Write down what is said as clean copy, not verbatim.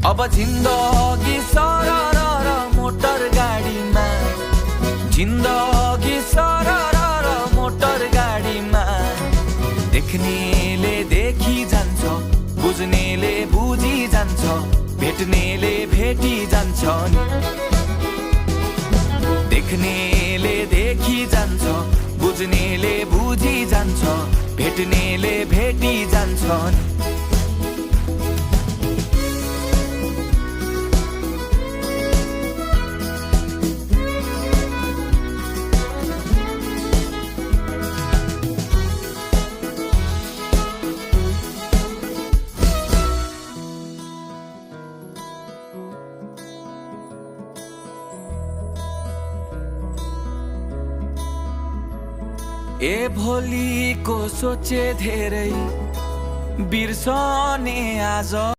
अब जिन्दगी सरर मोटर गाडीमा, जिन्दगी सरर मोटर गाडीमा। देख्नेले देखी जान्छ, बुझ्नेले बुझी जान्छ, भेट्नेले भेटी जान्छ नि। देख्नेले देखी जान्छ, बुझ्नेले बुझी जान्छ, भेट्नेले भेटी जान्छ नि। ए भोलिको सोचे धेरै बिर्सने आज।